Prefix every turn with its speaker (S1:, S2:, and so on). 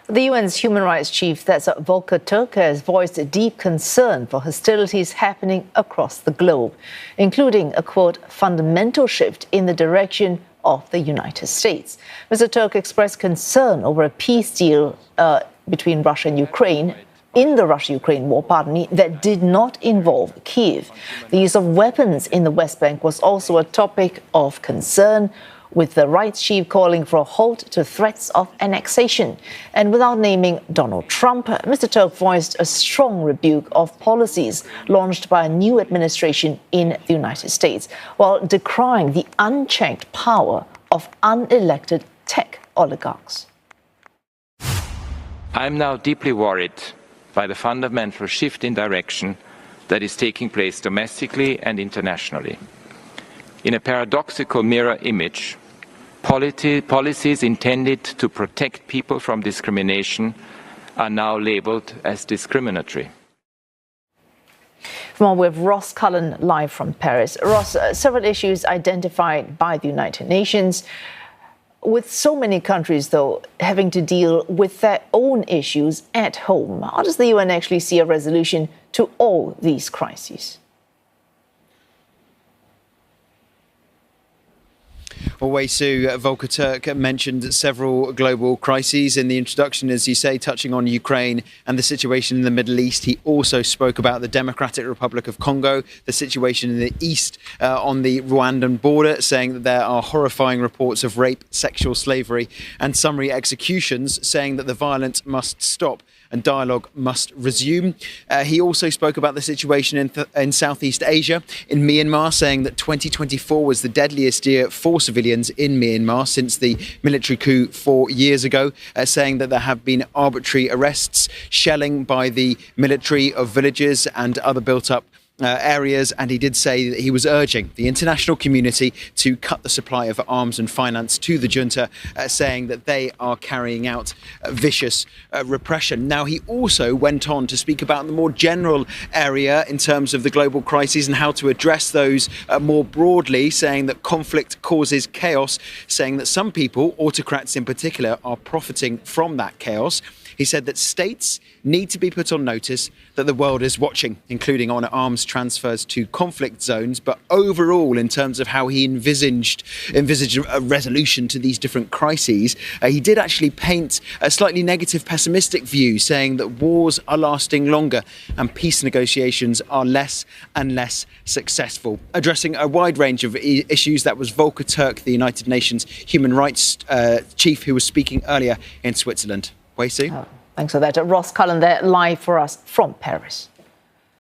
S1: The UN's human rights chief, that's Volker Türk, has voiced a deep concern for hostilities happening across the globe, including a, quote, fundamental shift in the direction of the United States. Mr. Türk expressed concern over a peace deal between Russia and Ukraine in the Russia-Ukraine war, that did not involve Kyiv. The use of weapons in the West Bank was also a topic of concern, with the rights chief calling for a halt to threats of annexation. And without naming Donald Trump, Mr. Türk voiced a strong rebuke of policies launched by a new administration in the United States, while decrying the unchecked power of unelected tech oligarchs.
S2: I'm now deeply worried by the fundamental shift in direction that is taking place domestically and internationally. In a paradoxical mirror image, policies intended to protect people from discrimination are now labelled as discriminatory.
S1: Well, we have Ross Cullen live from Paris. Ross, several issues identified by the United Nations. With so many countries, though, having to deal with their own issues at home, how does the UN actually see a resolution to all these crises?
S3: Well, Sue, Volker Türk mentioned several global crises in the introduction, as you say, touching on Ukraine and the situation in the Middle East. He also spoke about the Democratic Republic of Congo, the situation in the east on the Rwandan border, saying that there are horrifying reports of rape, sexual slavery and summary executions, saying that the violence must stop and dialogue must resume. He also spoke about the situation in Southeast Asia, in Myanmar, saying that 2024 was the deadliest year for civilians in Myanmar since the military coup 4 years ago, saying that there have been arbitrary arrests, shelling by the military of villages and other built-up areas, and he did say that he was urging the international community to cut the supply of arms and finance to the junta, saying that they are carrying out vicious repression. Now, he also went on to speak about the more general area in terms of the global crises and how to address those more broadly, saying that conflict causes chaos, saying that some people, autocrats in particular, are profiting from that chaos. He said that states need to be put on notice that the world is watching, including on arms transfers to conflict zones. But overall, in terms of how he envisaged a resolution to these different crises, he did actually paint a slightly negative, pessimistic view, saying that wars are lasting longer and peace negotiations are less and less successful. Addressing a wide range of issues, that was Volker Türk, the United Nations human rights chief, who was speaking earlier in Switzerland. Wei Su?
S1: Thanks for that. Ross Cullen there, live for us from Paris.